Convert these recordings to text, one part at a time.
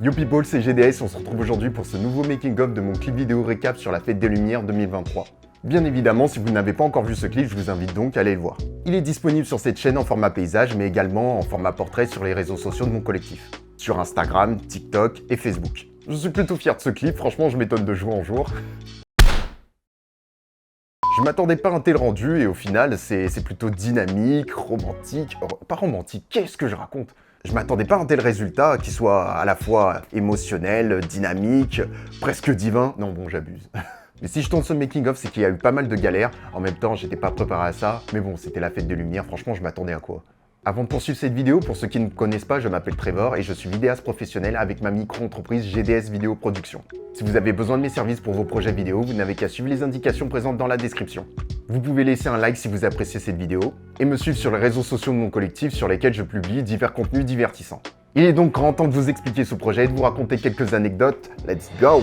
Yo people, c'est GDS, on se retrouve aujourd'hui pour ce nouveau making-of de mon clip vidéo récap sur la Fête des Lumières 2023. Bien évidemment, si vous n'avez pas encore vu ce clip, je vous invite donc à aller le voir. Il est disponible sur cette chaîne en format paysage, mais également en format portrait sur les réseaux sociaux de mon collectif. Sur Instagram, TikTok et Facebook. Je suis plutôt fier de ce clip, franchement je m'étonne de jour en jour. Je m'attendais pas à un tel rendu et au final c'est plutôt dynamique, romantique, pas romantique, qu'est-ce que je raconte? Je m'attendais pas à un tel résultat qui soit à la fois émotionnel, dynamique, presque divin. Non bon, j'abuse. Mais si je tourne ce making-of, c'est qu'il y a eu pas mal de galères. En même temps, j'étais pas préparé à ça. Mais bon, c'était la Fête des Lumières, franchement, je m'attendais à quoi? Avant de poursuivre cette vidéo, pour ceux qui ne me connaissent pas, je m'appelle Trevor et je suis vidéaste professionnel avec ma micro-entreprise GDS Vidéo Production. Si vous avez besoin de mes services pour vos projets vidéo, vous n'avez qu'à suivre les indications présentes dans la description. Vous pouvez laisser un like si vous appréciez cette vidéo et me suivre sur les réseaux sociaux de mon collectif sur lesquels je publie divers contenus divertissants. Il est donc grand temps de vous expliquer ce projet et de vous raconter quelques anecdotes. Let's go!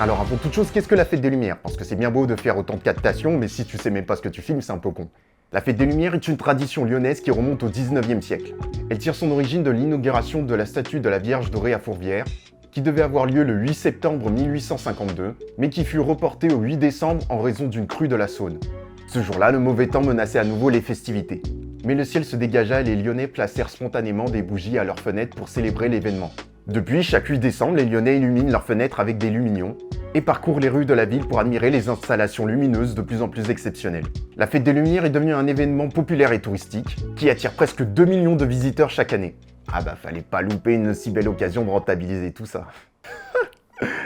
Alors avant toute chose, qu'est-ce que la Fête des Lumières? Parce que c'est bien beau de faire autant de captations, mais si tu sais même pas ce que tu filmes, c'est un peu con. La Fête des Lumières est une tradition lyonnaise qui remonte au 19e siècle. Elle tire son origine de l'inauguration de la statue de la Vierge dorée à Fourvière, qui devait avoir lieu le 8 septembre 1852, mais qui fut reportée au 8 décembre en raison d'une crue de la Saône. Ce jour-là, le mauvais temps menaçait à nouveau les festivités. Mais le ciel se dégagea et les Lyonnais placèrent spontanément des bougies à leurs fenêtres pour célébrer l'événement. Depuis, chaque 8 décembre, les Lyonnais illuminent leurs fenêtres avec des lumignons et parcourent les rues de la ville pour admirer les installations lumineuses de plus en plus exceptionnelles. La Fête des Lumières est devenue un événement populaire et touristique qui attire presque 2 millions de visiteurs chaque année. Ah bah fallait pas louper une si belle occasion de rentabiliser tout ça.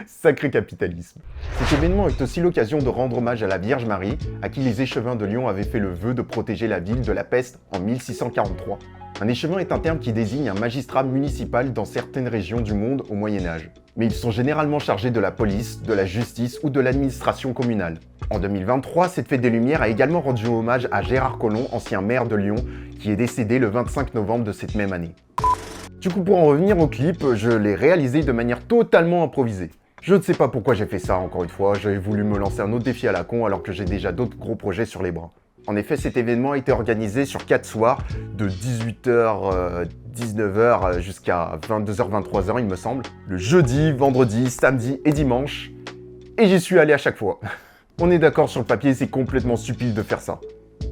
Sacré capitalisme. Cet événement est aussi l'occasion de rendre hommage à la Vierge Marie, à qui les échevins de Lyon avaient fait le vœu de protéger la ville de la peste en 1643. Un échevin est un terme qui désigne un magistrat municipal dans certaines régions du monde au Moyen-Âge. Mais ils sont généralement chargés de la police, de la justice ou de l'administration communale. En 2023, cette Fête des Lumières a également rendu hommage à Gérard Collomb, ancien maire de Lyon, qui est décédé le 25 novembre de cette même année. Du coup, pour en revenir au clip, je l'ai réalisé de manière totalement improvisée. Je ne sais pas pourquoi j'ai fait ça, encore une fois, j'avais voulu me lancer un autre défi à la con alors que j'ai déjà d'autres gros projets sur les bras. En effet, cet événement a été organisé sur 4 soirs, de 18h, 19h jusqu'à 22h, 23h il me semble. Le jeudi, vendredi, samedi et dimanche. Et j'y suis allé à chaque fois. On est d'accord sur le papier, c'est complètement stupide de faire ça.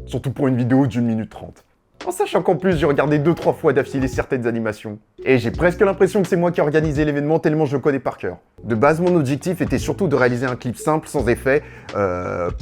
Surtout pour une vidéo d'1 minute 30. En sachant qu'en plus, j'ai regardé 2-3 fois d'affilée certaines animations. Et j'ai presque l'impression que c'est moi qui ai organisé l'événement tellement je le connais par cœur. De base, mon objectif était surtout de réaliser un clip simple, sans effet,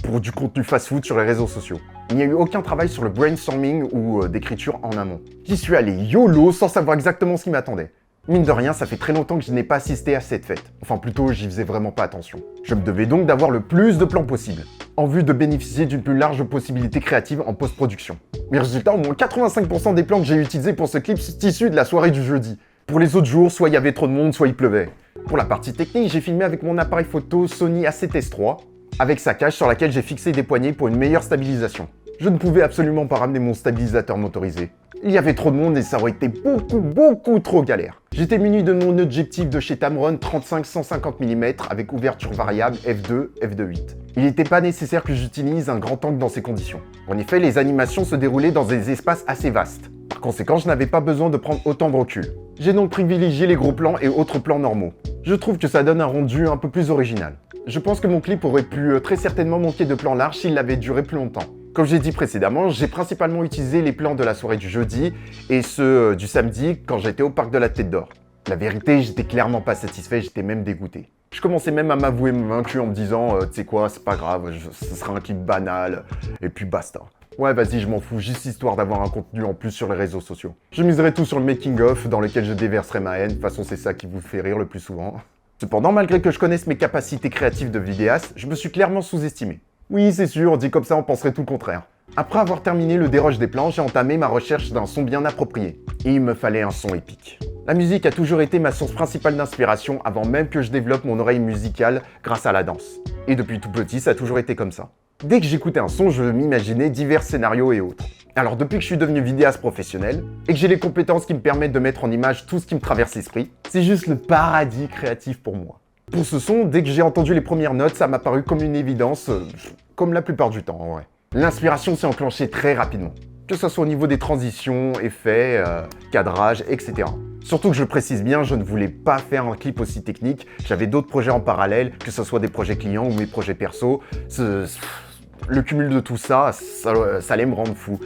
pour du contenu fast-food sur les réseaux sociaux. Il n'y a eu aucun travail sur le brainstorming ou d'écriture en amont. J'y suis allé YOLO sans savoir exactement ce qui m'attendait. Mine de rien, ça fait très longtemps que je n'ai pas assisté à cette fête. Enfin plutôt, j'y faisais vraiment pas attention. Je me devais donc d'avoir le plus de plans possible, en vue de bénéficier d'une plus large possibilité créative en post-production. Mes résultats, au moins 85% des plans que j'ai utilisés pour ce clip sont issus de la soirée du jeudi. Pour les autres jours, soit il y avait trop de monde, soit il pleuvait. Pour la partie technique, j'ai filmé avec mon appareil photo Sony A7S III, avec sa cage sur laquelle j'ai fixé des poignées pour une meilleure stabilisation. Je ne pouvais absolument pas ramener mon stabilisateur motorisé. Il y avait trop de monde et ça aurait été beaucoup trop galère. J'étais muni de mon objectif de chez Tamron 35-150 mm avec ouverture variable f2, f2.8. Il n'était pas nécessaire que j'utilise un grand angle dans ces conditions. En effet, les animations se déroulaient dans des espaces assez vastes. Par conséquent, je n'avais pas besoin de prendre autant de recul. J'ai donc privilégié les gros plans et autres plans normaux. Je trouve que ça donne un rendu un peu plus original. Je pense que mon clip aurait pu très certainement manquer de plans larges s'il avait duré plus longtemps. Comme j'ai dit précédemment, j'ai principalement utilisé les plans de la soirée du jeudi et ceux du samedi quand j'étais au parc de la Tête d'Or. La vérité, j'étais clairement pas satisfait, j'étais même dégoûté. Je commençais même à m'avouer vaincu en me disant tu sais quoi, c'est pas grave, ce sera un clip banal, et puis basta. Ouais, vas-y, je m'en fous, juste histoire d'avoir un contenu en plus sur les réseaux sociaux. Je miserai tout sur le making-of, dans lequel je déverserai ma haine, de toute façon c'est ça qui vous fait rire le plus souvent. Cependant, malgré que je connaisse mes capacités créatives de vidéaste, je me suis clairement sous-estimé. Oui, c'est sûr, dit comme ça, on penserait tout le contraire. Après avoir terminé le déroge des plans, j'ai entamé ma recherche d'un son bien approprié. Et il me fallait un son épique. La musique a toujours été ma source principale d'inspiration avant même que je développe mon oreille musicale grâce à la danse. Et depuis tout petit, ça a toujours été comme ça. Dès que j'écoutais un son, je m'imaginais divers scénarios et autres. Alors depuis que je suis devenu vidéaste professionnel, et que j'ai les compétences qui me permettent de mettre en image tout ce qui me traverse l'esprit, c'est juste le paradis créatif pour moi. Pour ce son, dès que j'ai entendu les premières notes, ça m'a paru comme une évidence, comme la plupart du temps en vrai. L'inspiration s'est enclenchée très rapidement, que ce soit au niveau des transitions, effets, cadrage, etc. Surtout que je précise bien, je ne voulais pas faire un clip aussi technique, j'avais d'autres projets en parallèle, que ce soit des projets clients ou mes projets perso. Le cumul de tout ça, ça allait me rendre fou.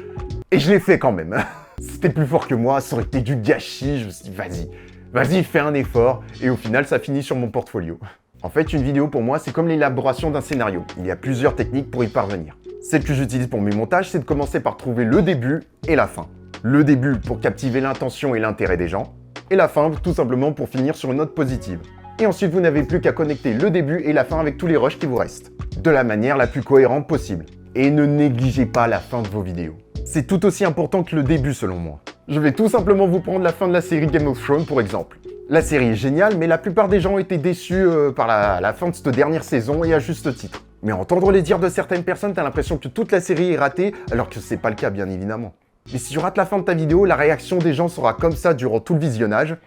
Et je l'ai fait quand même. C'était plus fort que moi, ça aurait été du gâchis, je me suis dit vas-y, fais un effort, et au final ça finit sur mon portfolio. En fait, une vidéo pour moi, c'est comme l'élaboration d'un scénario. Il y a plusieurs techniques pour y parvenir. Celle que j'utilise pour mes montages, c'est de commencer par trouver le début et la fin. Le début pour captiver l'intention et l'intérêt des gens, et la fin tout simplement pour finir sur une note positive. Et ensuite, vous n'avez plus qu'à connecter le début et la fin avec tous les rushs qui vous restent, de la manière la plus cohérente possible. Et ne négligez pas la fin de vos vidéos. C'est tout aussi important que le début selon moi. Je vais tout simplement vous prendre la fin de la série Game of Thrones pour exemple. La série est géniale, mais la plupart des gens ont été déçus par la fin de cette dernière saison et à juste titre. Mais entendre les dires de certaines personnes, t'as l'impression que toute la série est ratée, alors que c'est pas le cas bien évidemment. Mais si tu rates la fin de ta vidéo, la réaction des gens sera comme ça durant tout le visionnage.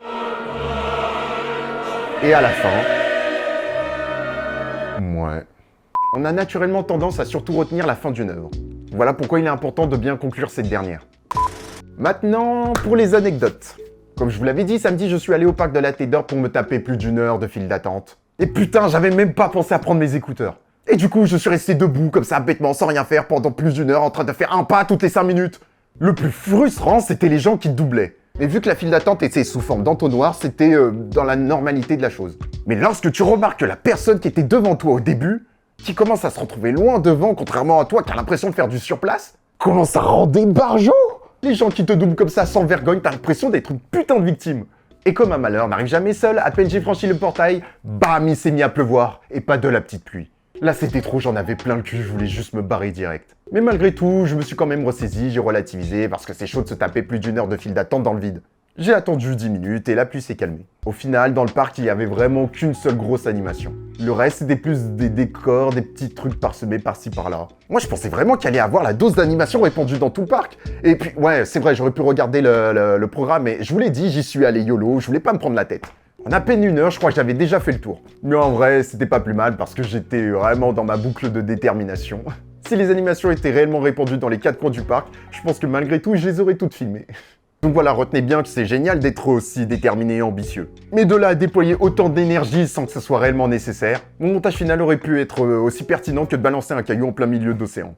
Et à la fin... ouais. On a naturellement tendance à surtout retenir la fin d'une œuvre. Voilà pourquoi il est important de bien conclure cette dernière. Maintenant, pour les anecdotes. Comme je vous l'avais dit, samedi, je suis allé au parc de la Tête d'Or pour me taper plus d'une heure de file d'attente. Et putain, j'avais même pas pensé à prendre mes écouteurs. Et du coup, je suis resté debout, comme ça, bêtement, sans rien faire, pendant plus d'une heure, en train de faire un pas toutes les 5 minutes. Le plus frustrant, c'était les gens qui doublaient. Et vu que la file d'attente était sous forme d'entonnoir, c'était dans la normalité de la chose. Mais lorsque tu remarques que la personne qui était devant toi au début, qui commence à se retrouver loin devant, contrairement à toi qui a l'impression de faire du surplace, commence à rendre des barjots. Les gens qui te doublent comme ça sans vergogne, t'as l'impression d'être une putain de victime. Et comme un malheur n'arrive jamais seul, à peine j'ai franchi le portail, bam, il s'est mis à pleuvoir, et pas de la petite pluie. Là c'était trop, j'en avais plein le cul, je voulais juste me barrer direct. Mais malgré tout, je me suis quand même ressaisi, j'ai relativisé, parce que c'est chaud de se taper plus d'une heure de file d'attente dans le vide. J'ai attendu 10 minutes et la pluie s'est calmée. Au final, dans le parc, il n'y avait vraiment qu'une seule grosse animation. Le reste, c'était plus des décors, des petits trucs parsemés par-ci par-là. Moi, je pensais vraiment qu'il allait avoir la dose d'animation répandue dans tout le parc. Et puis, ouais, c'est vrai, j'aurais pu regarder le programme, mais je vous l'ai dit, j'y suis allé YOLO, je voulais pas me prendre la tête. En à peine une heure, je crois que j'avais déjà fait le tour. Mais en vrai, c'était pas plus mal parce que j'étais vraiment dans ma boucle de détermination. Si les animations étaient réellement répandues dans les 4 coins du parc, je pense que malgré tout, je les aurais toutes filmées. Donc voilà, retenez bien que c'est génial d'être aussi déterminé et ambitieux. Mais de là à déployer autant d'énergie sans que ce soit réellement nécessaire, mon montage final aurait pu être aussi pertinent que de balancer un caillou en plein milieu d'océan.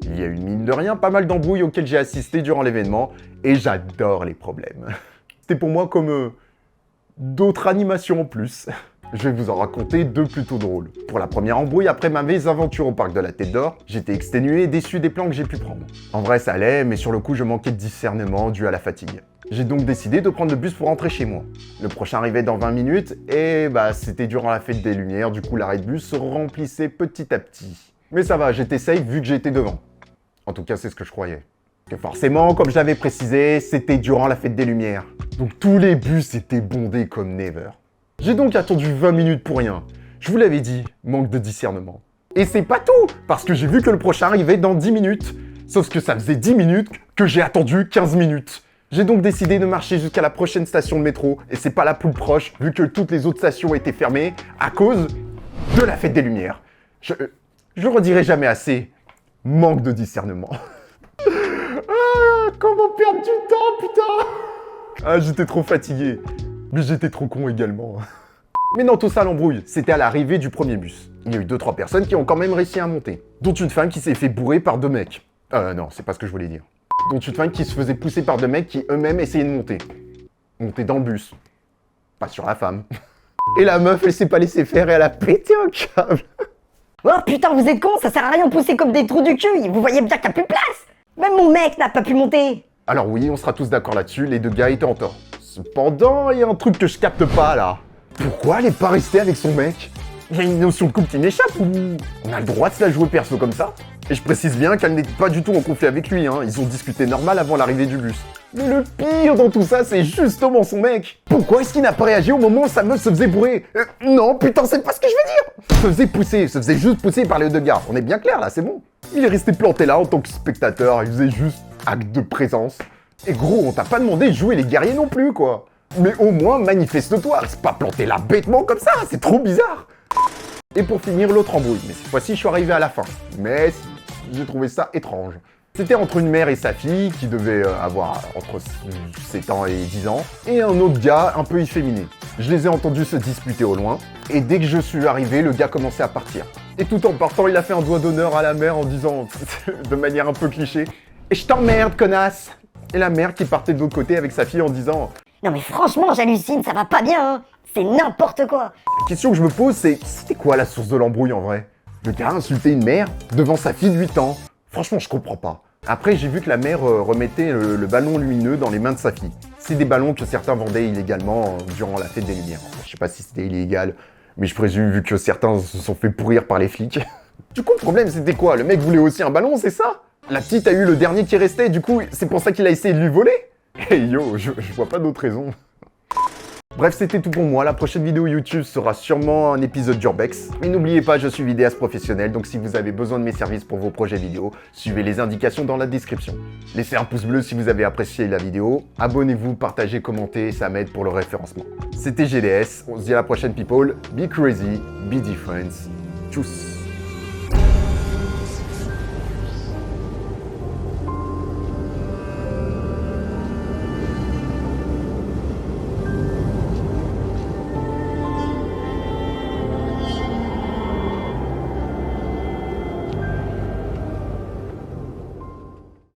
Il y a eu mine de rien pas mal d'embrouilles auxquelles j'ai assisté durant l'événement, et j'adore les problèmes. C'était pour moi comme d'autres animations en plus. Je vais vous en raconter 2 plutôt drôles. Pour la première embrouille, après ma mésaventure au parc de la Tête d'Or, j'étais exténué et déçu des plans que j'ai pu prendre. En vrai, ça allait, mais sur le coup, je manquais de discernement dû à la fatigue. J'ai donc décidé de prendre le bus pour rentrer chez moi. Le prochain arrivait dans 20 minutes, et c'était durant la fête des Lumières, du coup l'arrêt de bus se remplissait petit à petit. Mais ça va, j'étais safe vu que j'étais devant. En tout cas, c'est ce que je croyais. Que forcément, comme je l'avais précisé, c'était durant la fête des Lumières. Donc tous les bus étaient bondés comme never. J'ai donc attendu 20 minutes pour rien. Je vous l'avais dit, manque de discernement. Et c'est pas tout, parce que j'ai vu que le prochain arrivait dans 10 minutes. Sauf que ça faisait 10 minutes que j'ai attendu 15 minutes. J'ai donc décidé de marcher jusqu'à la prochaine station de métro, et c'est pas la plus proche, vu que toutes les autres stations étaient fermées, à cause de la fête des Lumières. Je redirai jamais assez, manque de discernement. Ah, comment perdre du temps, putain! Ah, j'étais trop fatigué. Mais j'étais trop con également. Mais dans tout ça, l'embrouille, c'était à l'arrivée du premier bus. Il y a eu 2-3 personnes qui ont quand même réussi à monter. Dont une femme qui s'est fait bourrer par 2 mecs. Non, c'est pas ce que je voulais dire. Dont une femme qui se faisait pousser par 2 mecs qui eux-mêmes essayaient de monter. Monter dans le bus. Pas sur la femme. Et la meuf, elle s'est pas laissée faire et elle a pété un câble. Oh putain, vous êtes cons, ça sert à rien de pousser comme des trous du cul, vous voyez bien qu'il n'y a plus de place. Même mon mec n'a pas pu monter. Alors oui, on sera tous d'accord là-dessus, les 2 gars étaient en tort. Cependant, il y a un truc que je capte pas là. Pourquoi elle est pas restée avec son mec? Il y a une notion de couple qui m'échappe ou... On a le droit de se la jouer perso comme ça? Et je précise bien qu'elle n'est pas du tout en conflit avec lui, hein. Ils ont discuté normal avant l'arrivée du bus. Mais le pire dans tout ça, c'est justement son mec. Pourquoi est-ce qu'il n'a pas réagi au moment où sa meuf se faisait bourrer? Non, putain, c'est pas ce que je veux dire. Se faisait pousser, se faisait juste pousser par les 2 gars. On est bien clair là, c'est bon. Il est resté planté là en tant que spectateur, il faisait juste acte de présence. Et gros, on t'a pas demandé de jouer les guerriers non plus, quoi. Mais au moins, manifeste-toi, c'est pas planter là bêtement comme ça, c'est trop bizarre. Et pour finir, l'autre embrouille, mais cette fois-ci, je suis arrivé à la fin. Mais j'ai trouvé ça étrange. C'était entre une mère et sa fille, qui devait avoir entre 7 ans et 10 ans, et un autre gars un peu efféminé. Je les ai entendus se disputer au loin, et dès que je suis arrivé, le gars commençait à partir. Et tout en partant, il a fait un doigt d'honneur à la mère en disant, de manière un peu cliché, « Et je t'emmerde, connasse !» Et la mère qui partait de l'autre côté avec sa fille en disant, « Non mais franchement, j'hallucine, ça va pas bien, hein. C'est n'importe quoi. La question que je me pose, c'est, c'était quoi la source de l'embrouille en vrai? Le gars a insulté une mère devant sa fille de 8 ans. Franchement, je comprends pas. Après, j'ai vu que la mère remettait le ballon lumineux dans les mains de sa fille. C'est des ballons que certains vendaient illégalement durant la fête des Lumières. Enfin, je sais pas si c'était illégal, mais je présume vu que certains se sont fait pourrir par les flics. Du coup, le problème, c'était quoi? Le mec voulait aussi un ballon, c'est ça? La petite a eu le dernier qui restait, du coup, c'est pour ça qu'il a essayé de lui voler? Hey yo, je vois pas d'autre raison. Bref, c'était tout pour moi. La prochaine vidéo YouTube sera sûrement un épisode d'Urbex. Mais n'oubliez pas, je suis vidéaste professionnel, donc si vous avez besoin de mes services pour vos projets vidéo, suivez les indications dans la description. Laissez un pouce bleu si vous avez apprécié la vidéo. Abonnez-vous, partagez, commentez, ça m'aide pour le référencement. C'était GDS, on se dit à la prochaine people. Be crazy, be different. Tchuss.